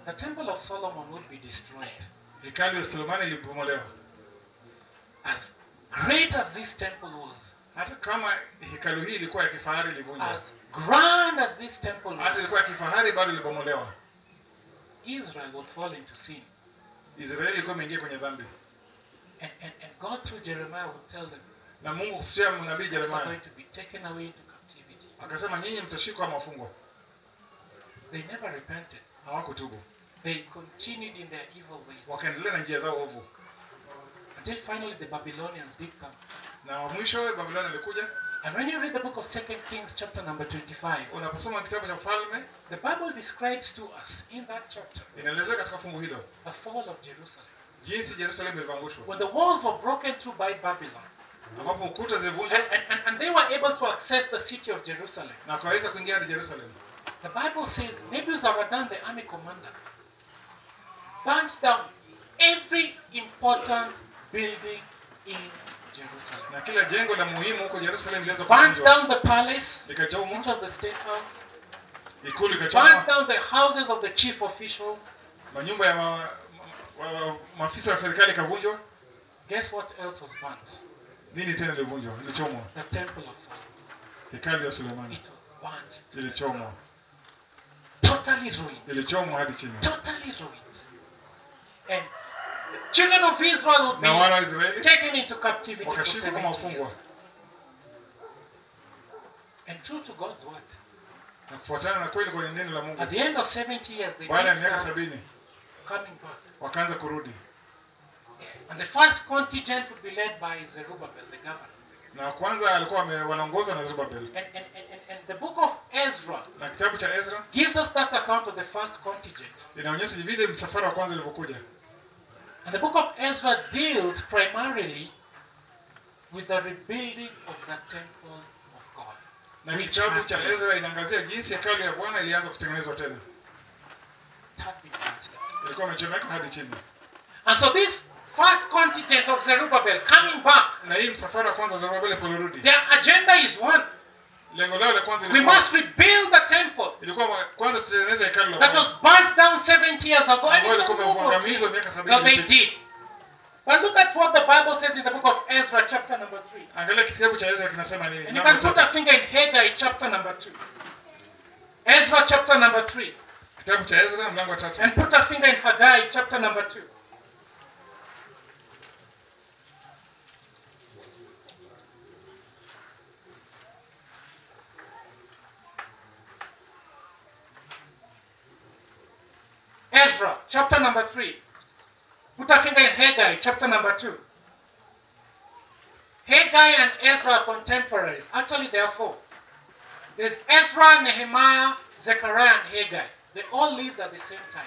the temple of Solomon would be destroyed. Hekalu ya Solomoni ilibomolewa. As great as this temple was, Hata kama hekalu hii ilikuwa ya kifahari ilivunjwa. as grand as this temple Hata ilikuwa was, ya kifahari bado ilibomolewa. Israel would fall into sin. Israeli ilikuwa imeingia kwenye dhambi. And God through Jeremiah would tell them, Na Mungu kupitia nabii "You are Yeremia going to be taken away into captivity." akasema nyinyi mtashikwa mafungwa. They never repented. Hawakutubu. They continued in their evil ways. Wakaendelea na njia zao ovu. Until finally the Babylonians did come. Na mwisho Babiloni ilikuja. And when you read the book of 2 Kings chapter number 25, Unaposoma kitabu cha Falme, the Bible describes to us in that chapter inaelezea katika fungu hilo the fall of Jerusalem. jinsi Yerusalemu ilivangushwa. When the walls were broken through by Babylon, Ambapo ukuta zilivunjwa and they were able to access the city of Jerusalem. na kaweza kuingia hadi Yerusalemu. The Bible says Nebuzaradan, the army commander, burnt down every important building in Jerusalem. Na kila jengo la muhimu huko Yerusalemu liliweza Burnt kuvunjwa. down the palace, which Ikachomwa, was the state house. ikulu Burnt ikachomwa, down the houses of the chief officials. manyumba ya maafisa wa serikali ikavunjwa. Guess what else was burnt? Nini tena ilivunjwa? Ilichomwa. The temple of Solomon. Hekalu ya Sulemani It was burnt. ilichomwa. Totally ruined. Ilichomwa hadi chini. Totally ruined. And the children of Israel would Na wana wa be Israeli taken into captivity for wakashikwa kama 70 wafungwa. years. And true to God's word, Na kufuatana na kweli kwenye neno la at Mungu, the end of 70 years, they baada ya did miaka start 70 coming back. wakaanza kurudi. And the first contingent would be led by Zerubbabel, the governor. Na kwanza alikuwa wanaongozwa na Zerubabel. And the book of Ezra Na kitabu cha Ezra gives us that account of the first contingent. inaonyesha vile msafara wa kwanza ulivyokuja. And the book of Ezra deals primarily with the rebuilding of the temple of God. Na Which kitabu cha happened. Ezra inaangazia jinsi hekalu ya Bwana ilianza kutengenezwa tena. It had been burnt down. Ilikuwa imechomeka hadi chini. And so this first contingent of Zerubbabel coming back, Na hii msafara wa kwanza Zerubabel polirudi. their agenda is one. Lengo lao la kwanza We ilikuwa must rebuild the temple kwanza tutengeneze hekalu la that was Bwana. burnt down 70 years ago. And Ambayo it's ilikuwa a book imeangamizwa of miaka things 70 that they iliyopita. did. But look at what the Bible says in the book of Ezra chapter number 3. Angalia kitabu cha Ezra kinasema nini? And you Namba can put a 3. finger in Haggai chapter number 2. Ezra chapter number 3. Kitabu cha Ezra mlango wa 3. And put a finger in Haggai chapter number 2. Ezra chapter number 3. Put a finger in Haggai chapter number 2. Haggai and Ezra are contemporaries. Actually, there are four. There's Ezra, Nehemiah, Zechariah, and Haggai. They all lived at the same time.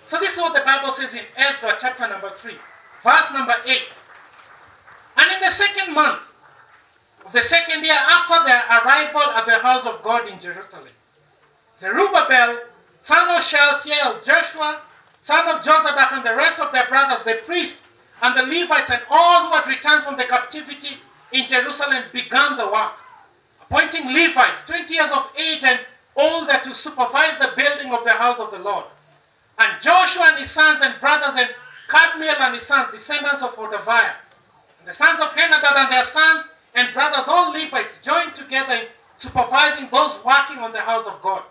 So this is what the Bible says in Ezra chapter number 3, verse number 8. And in the second month of the second year after their arrival at the house of God in Jerusalem, Zerubbabel, son of Shealtiel, Joshua, son of Jozadak, and the rest of their brothers, the priests, and the Levites, and all who had returned from the captivity in Jerusalem, began the work, appointing Levites, 20 years of age and older, to supervise the building of the house of the Lord. And Joshua and his sons and brothers, and Kadmiel and his sons, descendants of Hodaviah, and the sons of Henadad and their sons and brothers, all Levites, joined together in supervising those working on the house of God.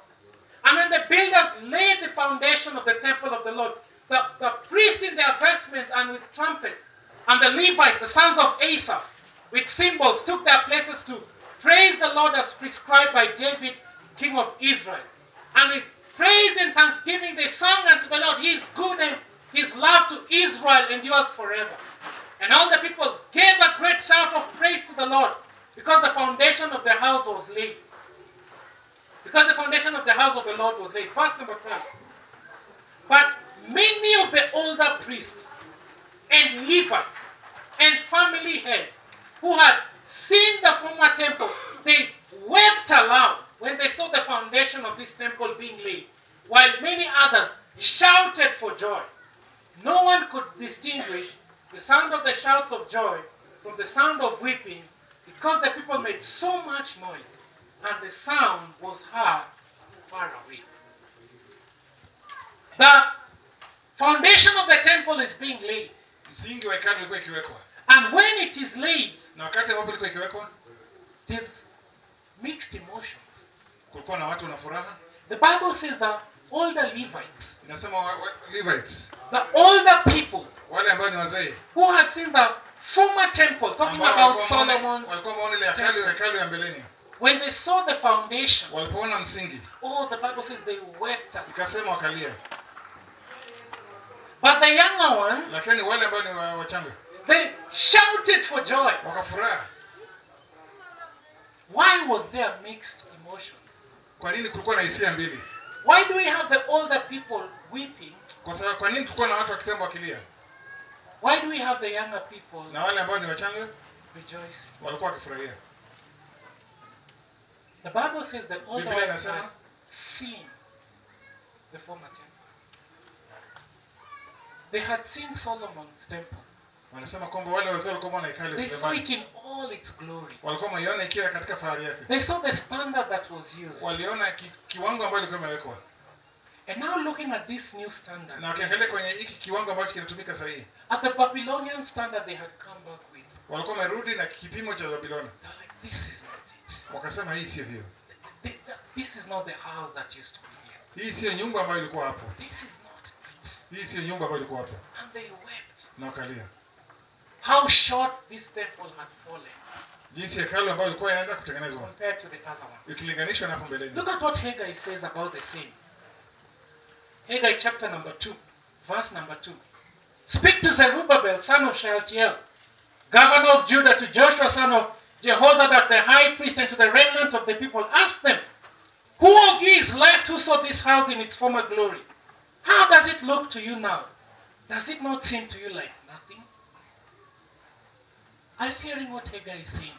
And when the builders laid the foundation of the temple of the Lord, the priests in their vestments and with trumpets, and the Levites, the sons of Asaph, with cymbals, took their places to praise the Lord as prescribed by David, king of Israel. And with praise and thanksgiving they sang unto the Lord, He is good, and His love to Israel endures forever. And all the people gave a great shout of praise to the Lord, because the foundation of the house was laid. Because the foundation of the house of the Lord was laid. Verse number 12. But many of the older priests and Levites and family heads who had seen the former temple, they wept aloud when they saw the foundation of this temple being laid, while many others shouted for joy. No one could distinguish the sound of the shouts of joy from the sound of weeping, because the people made so much noise, and the sound was heard far away. the foundation of the temple is being laid. Msingi wa hekalu ulikuwa ikiwekwa. And when it is laid, Na wakati ambapo ilikuwa ikiwekwa, there's mixed emotions. kulikuwa na watu na furaha. The Bible says the older Levites, Inasema Levites, the older people wale ambao ni wazee, who had seen the former temple, talking about Solomon's, walikuwa wameona ile hekalu ya mbeleni. when they saw the foundation, Walipoona msingi, the Bible says they wept. ikasema wakalia. But the younger ones, Lakini wale ambao ni wachanga, they shouted for joy. wakafurahi. Why was there mixed emotions? Kwa nini kulikuwa na hisia mbili? Why do we have the older people weeping? Kwa nini tulikuwa na watu wa kitambo wakilia? Why do we have the younger people Na wale ambao ni wachanga rejoicing? walikuwa wakifurahia. The Bible says the older Biblia ones had inasema seen the former temple. They had seen Solomon's temple. wanasema kwamba wale wazee walikuwa wameona hekalu They ya saw it Sulemani. in all its glory. Walikuwa wameiona ikiwa katika fahari yake. They saw the standard that was used. Waliona kiwango ambacho kilikuwa kimewekwa. And now looking at this new standard, Na wakiangalia kwenye hiki kiwango ambacho kinatumika sasa hivi, at the Babylonian standard they had come back with, walikuwa wamerudi na kipimo cha Babiloni. they're like, this is not it. Wakasema hii sio hiyo. This is not the house that used to be here. Hii sio nyumba ambayo ilikuwa hapo. This is not it. Hii sio nyumba ambayo ilikuwa hapo. And they wept. Na wakalia. How short this temple had fallen Jinsi hekalu ambayo ilikuwa inaenda kutengenezwa compared to the other one. ikilinganishwa na hapo mbeleni. Look at what Haggai says about the same. Haggai chapter number 2, verse number 2. Speak to Zerubbabel, son of Shealtiel, governor of Judah, to Joshua, son of Jehozadak, the high priest, and to the remnant of the people. Ask them, who of you is left who saw this house in its former glory? How does it look to you now? Does it not seem to you like nothing? Are you hearing what Haggai is saying?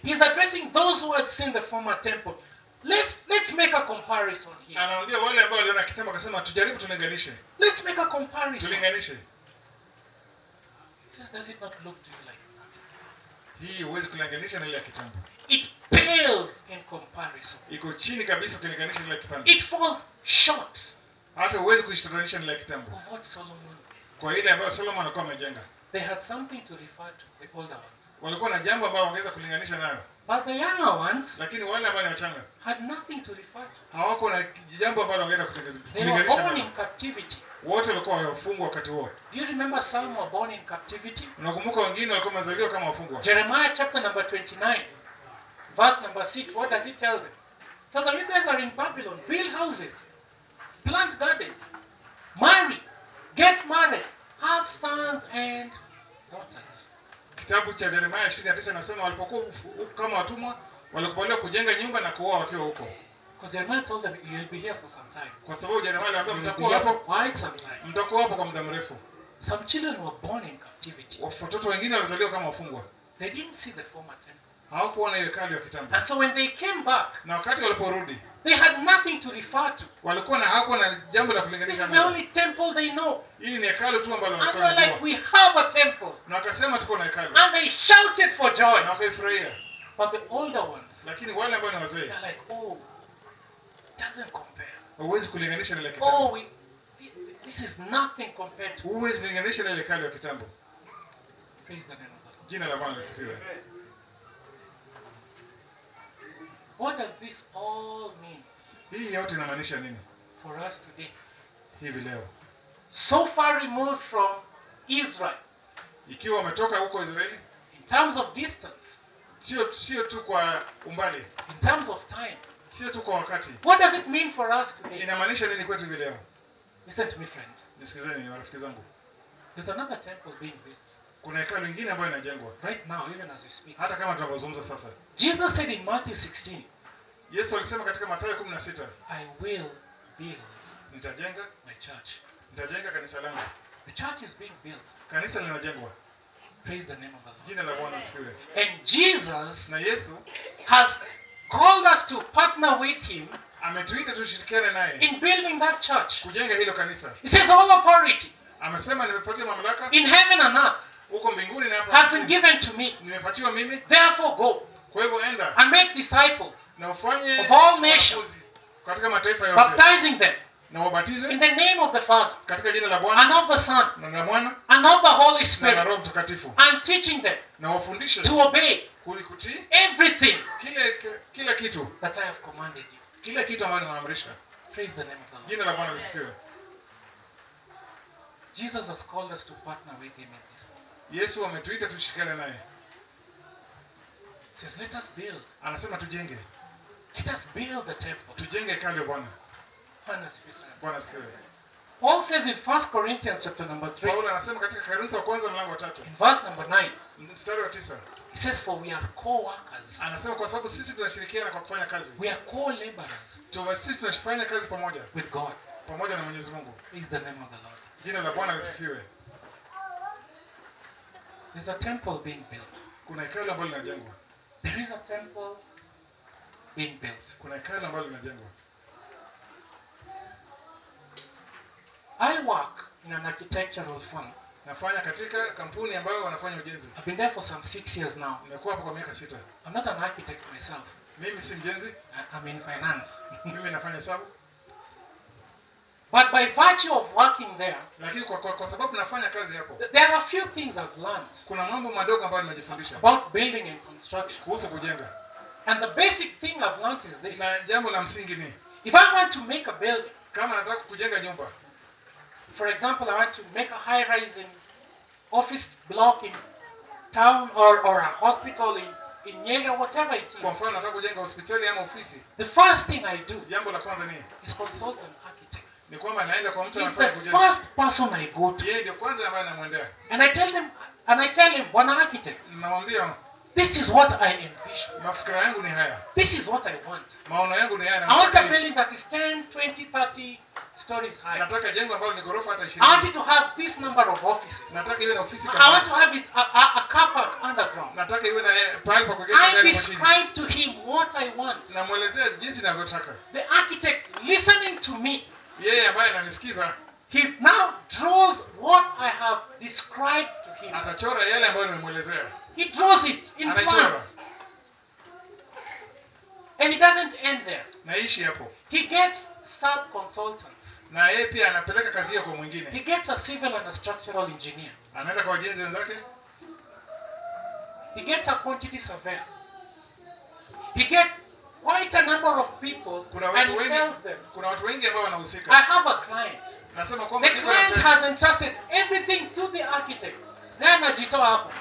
He's addressing those who had seen the former temple. Let's make a comparison here. Anaambia wale ambao waliona kitambo, akasema tujaribu tulinganishe. Let's make a comparison. Tulinganishe. He says, does it not look to you like nothing? Hii huwezi kulinganisha na ile ya kitambo. It pales in comparison. Iko chini kabisa kulinganisha na ile ya kitambo. It falls short Hata huwezi kuishikanisha na ile ya kitambo. of what Solomon did. Kwa ile ambayo Solomon alikuwa amejenga. They had something to refer to, the older ones. Walikuwa na jambo ambalo wangeweza kulinganisha nayo. But the younger ones Lakini wale ambao ni wachanga had nothing to refer to. hawako na jambo ambalo wangeweza They were kulinganisha born nayo. in captivity. Wote walikuwa wafungwa wakati huo. Do you remember some were born in captivity? Unakumbuka wengine walikuwa wamezaliwa kama wafungwa. Jeremiah chapter number 29, verse number 6, what does it tell them? It tells them, you guys are in Babylon, build houses, plant gardens, marry, get married, have sons and daughters. Kitabu cha Yeremia 29 inasema walipokuwa kama watumwa walikubaliwa kujenga nyumba na kuoa wakiwa huko. Because Jeremiah told them, you'll be here for some time. Kwa sababu Yeremia aliwaambia You'll be mtakuwa here for hapo, quite some time. mtakuwa hapo kwa muda mrefu. Some children were born in captivity. Watoto wengine walizaliwa kama wafungwa. They didn't see the former temple. Hawakuona hiyo hekalu ya kitambo. And so when they came back, Na wakati waliporudi, they had nothing to refer to. walikuwa na hawakuwa na jambo la This kulinganisha is the nalo. only temple they know. Hii ni hekalu tu ambalo And walikuwa they're like, wanajua. we have a temple. Na wakasema tuko na hekalu. And they shouted for joy. Na wakaifurahia. But the older ones, Lakini wale ambao ni wazee, they're like, oh, it doesn't compare. huwezi kulinganisha na ile kitambo. Oh, this is nothing compared to. Huwezi kulinganisha na ile hekalu ya kitambo. Praise the name of the Lord. Jina la Bwana lisifiwe. What does this all mean Hii yote inamaanisha nini for us today? hivi leo? So far removed from Israel Ikiwa umetoka huko Israeli, in terms of distance, sio tu kwa umbali, in terms of time. sio tu kwa wakati. What does it mean for us today? Inamaanisha nini kwetu hivi leo? Listen to me, friends. Nisikizeni marafiki zangu. There's another temple being built Kuna hekalu lingine ambayo inajengwa right now, even as we speak. hata kama tunavyozungumza sasa. Jesus said in Matthew 16, Yesu alisema katika Mathayo 16, I will build nitajenga kanisa langu. The church is being built. Kanisa linajengwa. Praise the name of the Lord. Jina la Bwana lisifiwe. And Jesus Na Yesu has called us to partner with him ametuita tushirikiane naye in building that church. kujenga hilo kanisa. He says all authority Amesema nimepatia mamlaka in heaven and earth huko mbinguni na has hapa been given to me. nimepatiwa mimi. Therefore go Kwa hivyo enda and make disciples, na ufanye of all nations, wanafunzi katika mataifa yote, baptizing them na wabatize in the name of the Father katika jina la and Bwana of the Son na la Mwana and of the Holy na Spirit, la Roho Mtakatifu, and teaching them na wafundishe to obey kutii everything kila kitu, that I have commanded you. kila kitu ambacho nimeamrisha. Praise the name of the Lord. Jina la Bwana lisifiwe. Jesus has called us to partner with him in this. Yesu ametuita tushikane naye. He says, let us build. Anasema tujenge. Let us build the temple. Tujenge hekalu la Bwana. Bwana asifiwe. Paul says in 1 Corinthians chapter number 3. Paulo anasema katika Korintho wa kwanza mlango wa 3. In verse number 9. Mstari wa 9. He says, for we are co-workers. Anasema kwa sababu sisi tunashirikiana kwa kufanya kazi. We are co-laborers. Sisi tunafanya kazi pamoja. With God. Pamoja na Mwenyezi Mungu. Praise the name of the Lord. Jina la Bwana lisifiwe. There's a temple being built. Kuna hekalu ambalo linajengwa. There is a temple being built. Kuna hekalu ambalo linajengwa. I work in an architectural firm. Nafanya katika kampuni ambayo wanafanya ujenzi. I've been there for some 6 years now. Nimekuwa hapo kwa miaka 6. I'm not an architect myself. Mimi si mjenzi. I'm in finance. Mimi nafanya hesabu. But by virtue of working there, lakini kwa sababu nafanya kazi hapo, there are a few things I've learned. Kuna mambo madogo ambayo nimejifundisha about building and construction. Kuhusu kujenga. And the basic thing I've learned is this. Na jambo la msingi ni, if I want to make a building, kama nataka kujenga nyumba, for example, I want to make a high-rise in office block in town or a hospital in Nyeri or whatever it is. Kwa mfano nataka kujenga hospitali ama ofisi. The first thing I do, jambo la kwanza ni, is consult an architect. Ni kwamba naenda kwa mtu anafanya kujenga. He's the first person I go to. Yeye ndio kwanza ambaye namwendea. And I tell him, bwana architect, namwambia, this is what I envision. Mafikira yangu ni haya. This is what I want. Maono yangu ni haya. I want a building that is 10, 20, 30 stories high. Nataka jengo ambalo ni ghorofa hata 20. I want it to have this number of offices. Nataka iwe na ofisi kadhaa. I want to have it a car park underground. Nataka iwe na pahali pa kuegesha gari kwa chini. I describe to him what I want. Namuelezea jinsi ninavyotaka. The architect listening to me, yeye ambaye ananisikiza, he now draws what I have described to him. Atachora yale ambayo nimemuelezea. He draws it in plans. And he doesn't end there. Naishi hapo. He gets sub-consultants. Na yeye pia anapeleka kazi hiyo kwa mwingine. He gets a civil and a structural engineer. Anaenda kwa wajenzi wenzake. He gets a quantity surveyor. He gets quite a number of people and he tells them, kuna watu wengi ambao wanahusika. I have a client. Nasema kwamba the client has entrusted everything to the architect. Naye anajitoa hapo.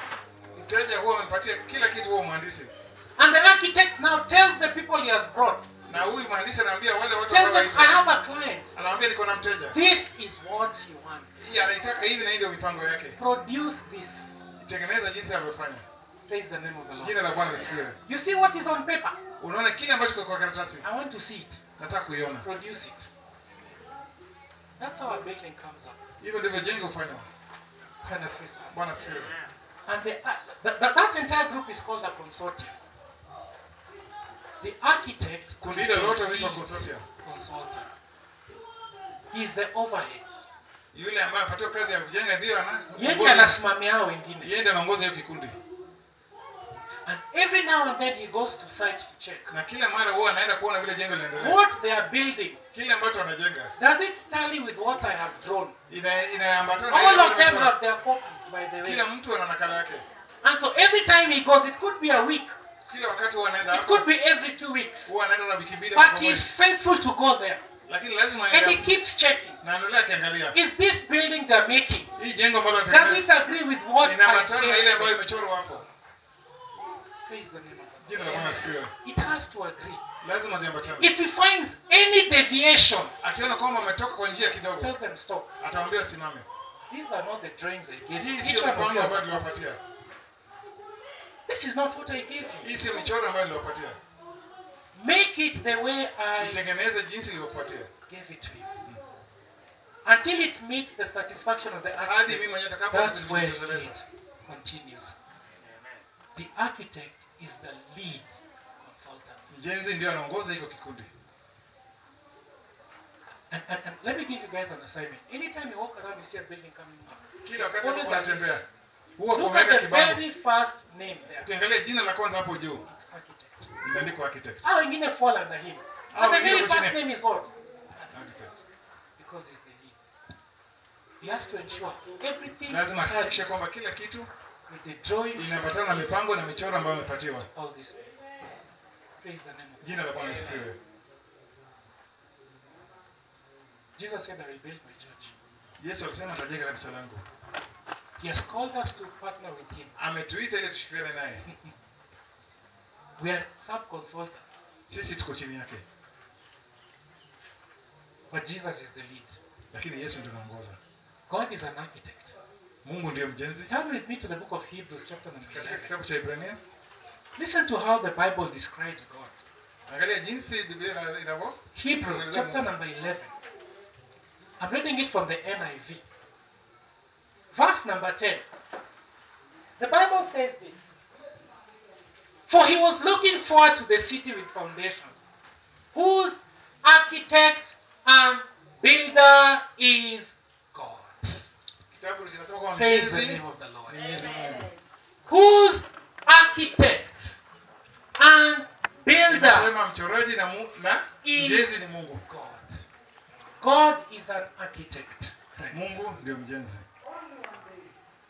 Mteja huwa amepatia kila kitu huo mhandisi. And the architect now tells the people he has brought. Na huyu mhandisi anaambia wale watu ambao wanaita, I have a client. Anawaambia niko na mteja. This is what he wants. Yeye anaitaka hivi na hii ndio mipango yake. Produce this. Tengeneza jinsi alivyofanya. Praise the name of the Lord. Jina la Bwana lisifiwe. You see what is on paper? Unaona kile ambacho kiko kwa karatasi? I want to see it. Nataka kuiona. Produce it. That's how a building comes up. Hivyo ndivyo jengo hufanywa. Bwana asifiwe. And that entire group is called a consortium. The architect is the consultant. He is the overhead. Yule ambaye anapata kazi ya kujenga ndio yeye anasimamia wengine. Yeye ndiye anaongoza hiyo kikundi. And every now and then he goes to site to check. Na kila mara huwa anaenda kuona vile jengo linaendelea. What they are building. Kile ambacho wanajenga. Does it tally with what I have drawn? Inaambatana na all of them have their copies, by the way. Kila mtu ana nakala yake. And so every time he goes, it could be a week. Kila wakati huwa anaenda hapo. It could be every 2 weeks. Huwa anaenda na wiki mbili. But he is faithful to go there. Lakini lazima aende. And he keeps checking. Na anaendelea akiangalia. Is this building they're making? Hii jengo ambalo wanatengeneza. Does it agree with what inaambatana na ile ambayo imechorwa hapo? Praise the name of God. Jina la Bwana asifiwe. It has to agree. Lazima ziambatane. If he finds any deviation, akiona kwamba ametoka kwa njia kidogo, tells them stop. Atawaambia simame. These are not the drawings I gave you. Hii sio mipango ambayo niliwapatia. This is not what I gave you. Hii sio michoro ambayo niliwapatia. Make it the way I itengeneze jinsi nilivyokupatia. Gave it to you. Until it meets the satisfaction of the architect. Hadi mimi mwenyewe That's where it continues. The architect is the lead consultant. Mjenzi ndio anaongoza hiyo kikundi. And let me give you guys an assignment. Anytime you walk around, you see a building coming up. Kila wakati unatembea, huwa kumeweka kibango. Look at the very first name there. Ukiangalia jina la kwanza hapo juu. It's architect. Imeandikwa architect. Hao wengine fall under him. But the very first name is what? Architect. Because he's the lead. He has to ensure everything Lazima ahakikishe tallies kwamba kila kitu with the drawings inaambatana na mipango na michoro ambayo amepatiwa. all this way. Praise the name of God. Jina la Bwana lisifiwe. Jesus said, I will build my church. Yesu alisema atajenga kanisa langu. He has called us to partner with him. Ametuita ili tushirikiane naye. We are sub-consultants. Sisi tuko chini yake. But Jesus is the lead. Lakini Yesu ndiye anaongoza. God is an architect. Mungu ndiye mjenzi. Turn with me to the book of Hebrews chapter number Katika 11. kitabu cha Ibrania, Listen to how the Bible describes God. angalia jinsi Biblia inavyo. Hebrews chapter number 11. I'm reading it from the NIV. Verse number 10. The Bible says this. For he was looking forward to the city with foundations, whose architect and builder is God. Kitabu kinasema kwamba Praise the mjenzi name of the Lord. ni Mwenyezi Mungu. Whose architect and builder Inasema mchoraji na mjenzi is ni Mungu. God. God is an architect, friends. Mungu ndio mjenzi.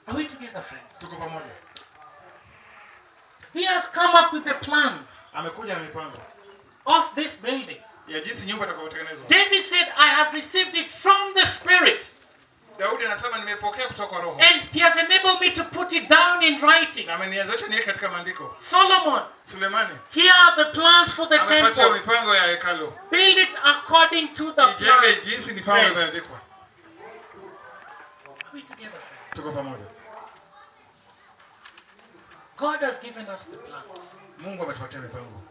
Are we together, friends? Tuko pamoja. He has come up with the plans Amekuja na mipango of this building. ya jinsi nyumba itakavyotengenezwa. David said, I have received it from the Spirit, Daudi anasema nimepokea kutoka kwa Roho. and he has enabled me to put it down in writing. Na ameniwezesha niweke katika maandiko. Solomon, Sulemani here are the plans for the amepata temple. mipango ya hekalu. Build it according to the Ijenge plans. jinsi mipango Friends, imeandikwa. are we together, friends? Tuko pamoja. God has given us the plans. Mungu ametupatia mipango.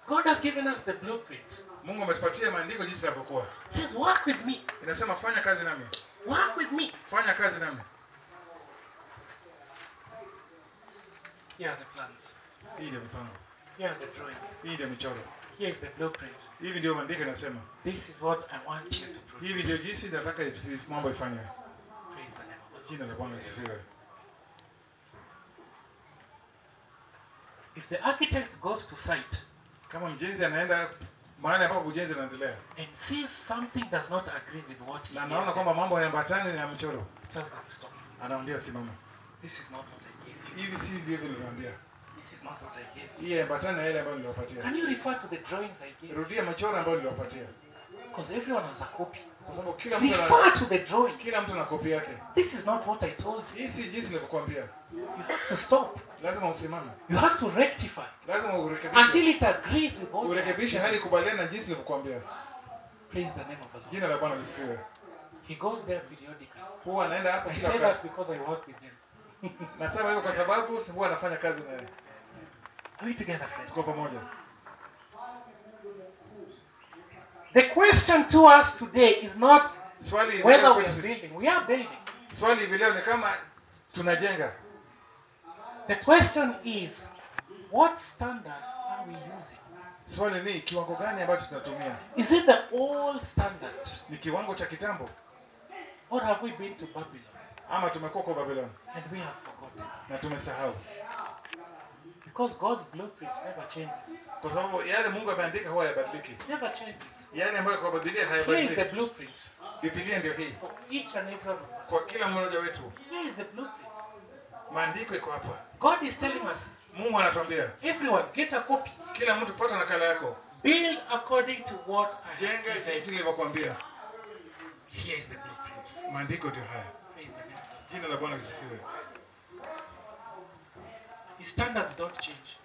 God has given us the blueprint. Mungu ametupatia maandiko jinsi yanavyokuwa. It says, work with me. Inasema fanya kazi nami. Work with me. Fanya kazi nami. Here are the plans. Hii ndio mipango. Here are the drawings. Hii ndio michoro. Here is the blueprint. Hivi ndio maandiko yanasema. This is what I want you to Hivi ndio produce. jinsi nataka mambo ifanywe. Praise the name of the Lord. Jina la Bwana lisifiwe. If the architect goes to site Kama mjenzi anaenda mahali ambapo ujenzi unaendelea and sees something does not agree with what he na anaona kwamba mambo hayaambatani na mchoro, tells them stop. anaambia simama. This is not what I gave you. Hivi si ndivyo nilivyoambia. This is not what I gave you. Hii haambatani na yale ambayo niliwapatia. Can you refer to the drawings I gave you? Rudia machoro ambayo niliwapatia. Because everyone has a copy. Kwa sababu kila mtu Refer to the drawings. kila mtu ana kopi yake. This is not what I told you. Hii si jinsi nilivyokuambia. You have to stop. Lazima usimame. You have to rectify Lazima urekebishe. until it agrees with what you Urekebishe hadi kubaliana na jinsi nilivyokuambia. Praise the name of the Lord. Jina la Bwana lisifiwe. He goes there periodically. Huwa anaenda hapo I kila say that wakati. because I work with him. Nasema hivyo kwa sababu huwa anafanya kazi naye. Are we together, friends? Tuko pamoja. The question to us today is not Swali hivi whether leo we are kwetu- building. We are building. swali hivi leo ni kama tunajenga. The question is, what standard are we using? Swali ni kiwango gani ambacho tunatumia? Is it the old standard, Ni kiwango cha kitambo or have we been to Babylon ama tumekuwa kwa Babylon and we have forgotten? na tumesahau? Because God's blueprint never changes. Kwa sababu yale Mungu ameandika huwa hayabadiliki. Never changes. Yale ambayo kwa Biblia Here is the hayabadiliki. blueprint Biblia ndio hii. for each and every one of Kwa us. kila mmoja wetu. Here is the blueprint. Maandiko iko hapa. God is telling us, Mungu anatuambia, everyone get a copy. kila mtu pata nakala yako. Build according to what I have Jenga given. jinsi nilivyokuambia. Here is the blueprint. Maandiko ndio haya. Praise the name of God. Jina la Bwana lisifiwe. His standards don't change.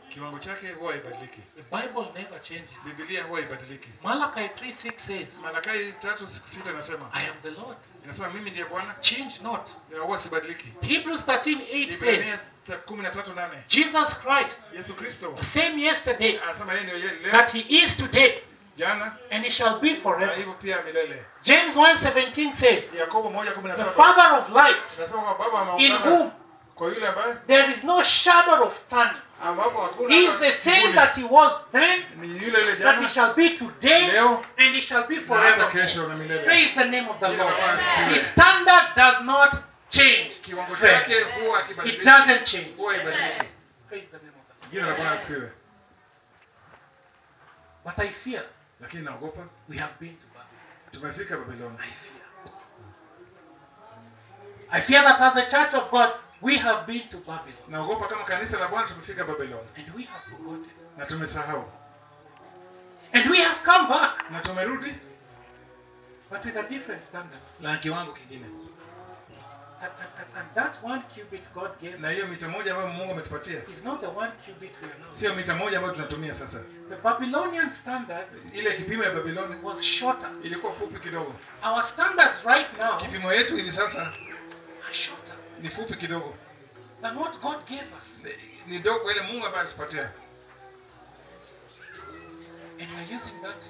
Kiwango chake huwa haibadiliki. The Bible never changes. Biblia huwa haibadiliki. Malachi 3:6 says, Malakai 3:6 nasema, I am the Lord. inasema mimi ndiye Bwana, Change not. na huwa sibadiliki. Hebrews 13:8 Ibrania says, 13:8. Jesus Christ, Yesu Kristo the same yesterday, anasema yeye ndio leo, that he is today, jana and he shall be na forever. hivyo pia milele. James 1:17 says, Yakobo the 1:17 Father of lights, nasema kwa Baba in ameongoza whom kwa yule ambaye there is no shadow of turning. ambapo hakuna He is the same kivuli. that he was then, Ni yule that he jana, shall be today, leo and he shall be na hata forever. kesho na milele. Praise the name of the Jina la Bwana Lord. lisifiwe. His standard does not change. Kiwango Friend, chake huwa it hakibadiliki. doesn't change. Huwa haibadiliki. Praise the name of the Lord. Jina la Bwana lisifiwe. But I fear Lakini naogopa we have been to Babylon. Tumefika Babylon. I fear that as a church of God, we have been to Babylon. Naogopa kama kanisa la Bwana tumefika Babylon. And we have forgotten. Na tumesahau. And we have come back. Na tumerudi. But with a different standard. La kiwango kingine. And that 1 cubit God gave us. Na hiyo mita moja ambayo Mungu ametupatia. Is not the 1 cubit we are now. Sio mita moja ambayo tunatumia sasa. The Babylonian standard, ile kipimo ya Babiloni, was shorter. Ilikuwa fupi kidogo. Our standards right now, kipimo yetu hivi sasa, are shorter. Ni fupi kidogo. Than what God gave us. Ni dogo ile Mungu ambaye alitupatia. And we are using that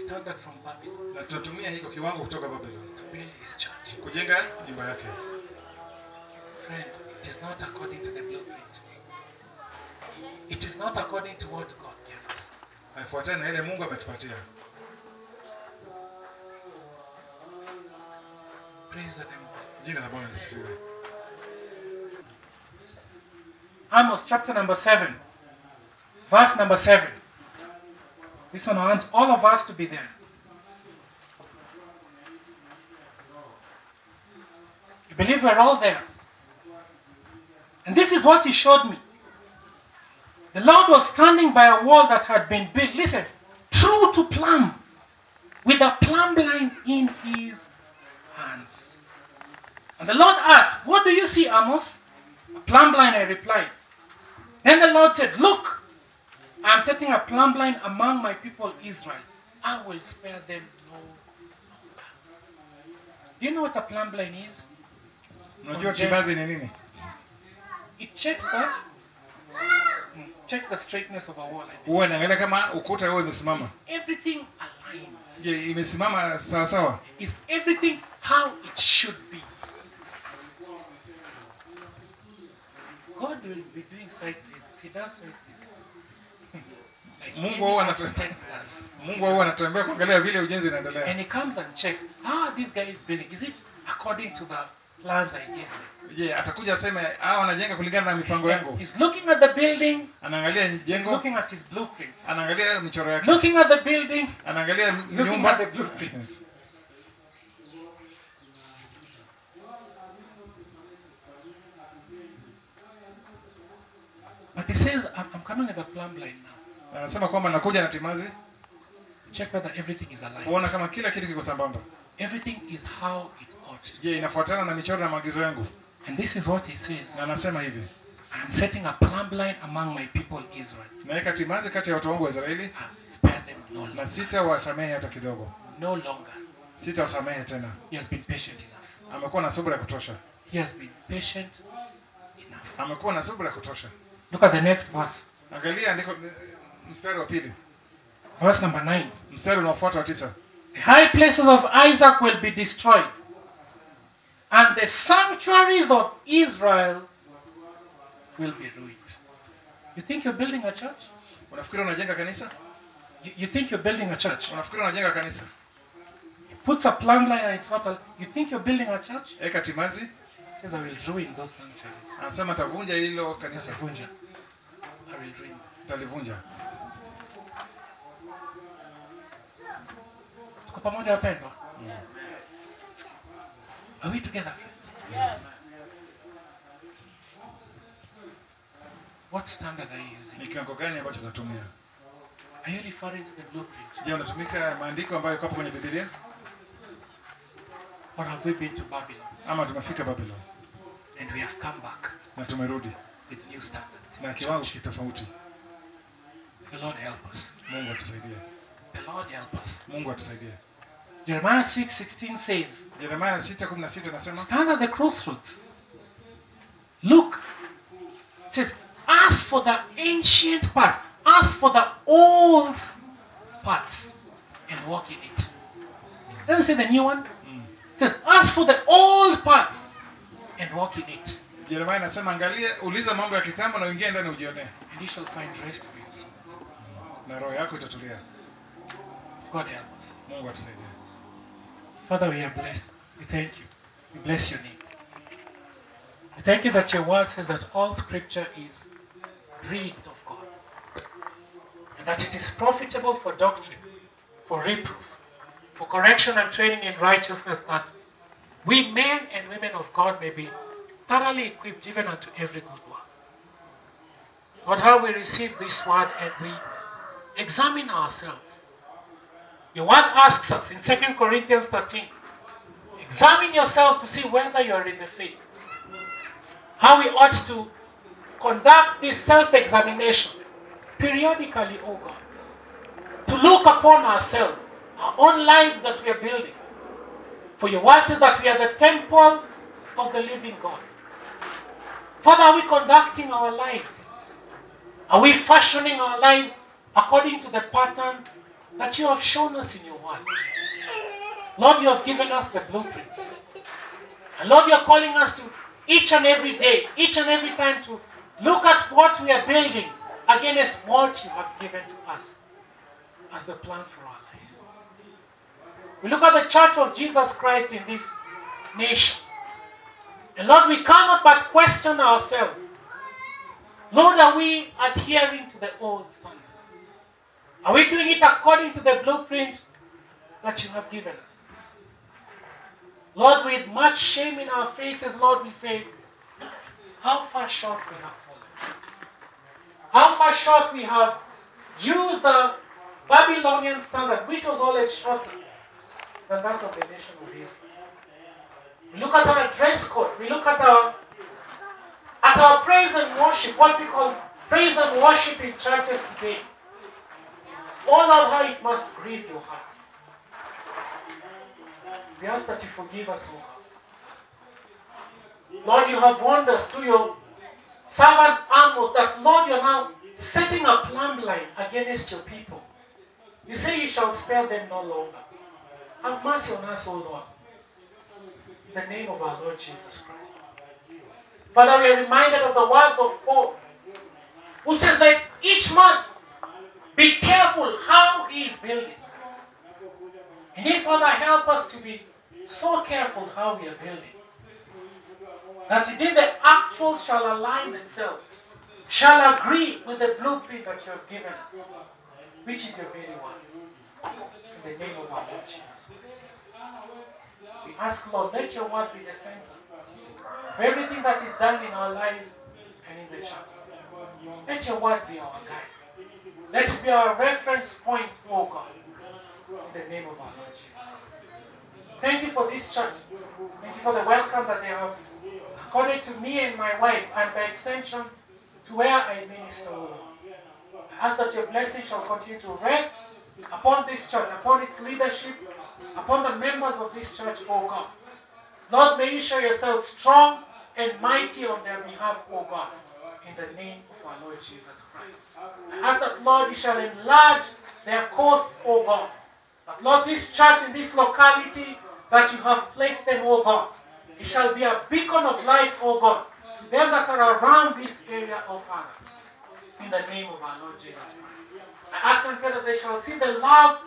standard from Babylon. Na tunatumia hiko kiwango kutoka Babylon. To build his church. Kujenga nyumba yake. Friend, it is not according to the blueprint. It is not according to what God gave us. Haifuatani na ile Mungu ametupatia. Praise the name of God. Jina la Bwana lisifiwe. Amos chapter number 7. Verse number 7. This one I want all of us to be there. You believe we're all there? And this is what he showed me. The Lord was standing by a wall that had been built, listen, true to plumb, with a plumb line in his hand. And the Lord asked, what do you see, Amos? A plumb line, I replied. Then the Lord said, look, I am setting a plumb line among my people Israel. I will spare them no longer. Do you know what a plumb line is? Unajua kibazi ni nini? It checks the straightness of a wall. Huwa inaangalia kama ukuta huo imesimama. Is everything aligned? Je, imesimama sawa sawa? Is everything how it should be? God will be doing site visits. He does site visits. Like Mungu huwa anatembea kuangalia vile ujenzi unaendelea. And he comes and checks, how are these guys building? Is it according to the plans I gave them? Je, atakuja aseme hawa wanajenga kulingana na mipango yangu. He's looking at the building. Anaangalia jengo. He's looking at his blueprint. Anaangalia michoro yake. Looking at the building. Anaangalia nyumba. Looking at the blueprint. But he says, I'm coming at the plumb line now. Anasema kwamba nakuja na timazi. Check whether everything is aligned. Kuona kama kila kitu kiko sambamba. Everything is how it ought to. Je, inafuatana na michoro na maagizo yangu. And this is what he says. Na anasema hivi. I'm setting a plumb line among my people Israel. Naweka timazi kati ya watu wangu wa Israeli. Spare them no longer. Na sitawasamehe hata kidogo. No longer. Sitawasamehe tena. He has been patient enough. Amekuwa na subira ya kutosha. He has been patient enough. Amekuwa na subira ya kutosha. Look at the next verse. Angalia andiko mstari wa pili. Verse number 9. Mstari unaofuata wa 9. The high places of Isaac will be destroyed, and the sanctuaries of Israel will be ruined. You think you're building a church? Unafikiri unajenga kanisa? You think you're building a church? Unafikiri unajenga kanisa? He puts a plumb line and it's not a... You think you're building a church? Eka timazi. He says, I will ruin those sanctuaries. Anasema atavunja hilo kanisa. I will ruin them. Talivunja. Tuko pamoja wapendwa? Yes. Are we together, friends? Yes. What standard are you using? Ni kiwango gani ambacho tunatumia? Are you referring to the blueprint? Je, unatumika maandiko ambayo yako kwenye Biblia? Or have we been to Babylon? Ama tumefika Babylon? And we have come back. Na tumerudi. With new standards. Na kiwango kitofauti. The Lord help us. Mungu atusaidie. The Lord help us. Mungu atusaidie. Jeremiah 6:16 says, Jeremiah 6:16 nasema, stand at the crossroads. Look. It says, ask for the ancient paths. Ask for the old paths and walk in it. Doesn't say the new one. It says, ask for the old paths and walk in it. Jeremiah anasema angalia, uliza mambo ya kitambo na uingie ndani ujionee. And you shall find rest for your souls. Na roho yako itatulia. God help us. Mungu atusaidie. Father, we are blessed. We thank you. We bless your name. We thank you that your word says that all scripture is breathed of God. And that it is profitable for doctrine, for reproof, for correction and training in righteousness, that we men and women of God may be thoroughly equipped even unto every good work. Lord, how we receive this word and we examine ourselves. Your word asks us in 2 Corinthians 13, examine yourselves to see whether you are in the faith. How we ought to conduct this self-examination periodically, oh God. To look upon ourselves, our own lives that we are building. For your word says that we are the temple of the living God. Father, are we conducting our lives? Are we fashioning our lives according to the pattern that you have shown us in your word? Lord, you have given us the blueprint. And Lord, you are calling us to each and every day, each and every time to look at what we are building against what you have given to us as the plans for our life. We look at the church of Jesus Christ in this nation. And Lord, we cannot but question ourselves. Lord, are we adhering to the old standard? Are we doing it according to the blueprint that you have given us? Lord, with much shame in our faces, Lord, we say, how far short we have fallen. How far short we have used the Babylonian standard, which was always shorter than that of the nation of Israel. We look at our dress code. We look at our praise and worship, what we call praise and worship in churches today. Oh Lord, how it must grieve your heart. We ask that you forgive us, O God. Lord, you have warned us through your servant Amos that, Lord, you are now setting a plumb line against your people. You say you shall spare them no longer. Have mercy on us, O Lord. In the name of our Lord Jesus Christ. Father, we are reminded of the words of Paul, who says that each man be careful how he is building. Indeed, Father, help us to be so careful how we are building. That indeed the actuals shall align themselves, shall agree with the blueprint that you have given us, which is your very word. In the name of our Lord Jesus. We ask, Lord, let your word be the center of everything that is done in our lives and in the church. Let your word be our guide. Let it be our reference point, oh God. In the name of our Lord Jesus. Thank you for this church. Thank you for the welcome that they have accorded to me and my wife, and by extension to where I minister, O Lord. I ask that your blessing shall continue to rest upon this church, upon its leadership, upon the members of this church, O God. Lord, may you show yourself strong and mighty on their behalf, O God, in the name of our Lord Jesus Christ. I ask that, Lord, you shall enlarge their course, O God. That, Lord, this church in this locality that you have placed them, O God, it shall be a beacon of light, O God, to them that are around this area, O Father, in the name of our Lord Jesus Christ. I ask and pray that they shall see the love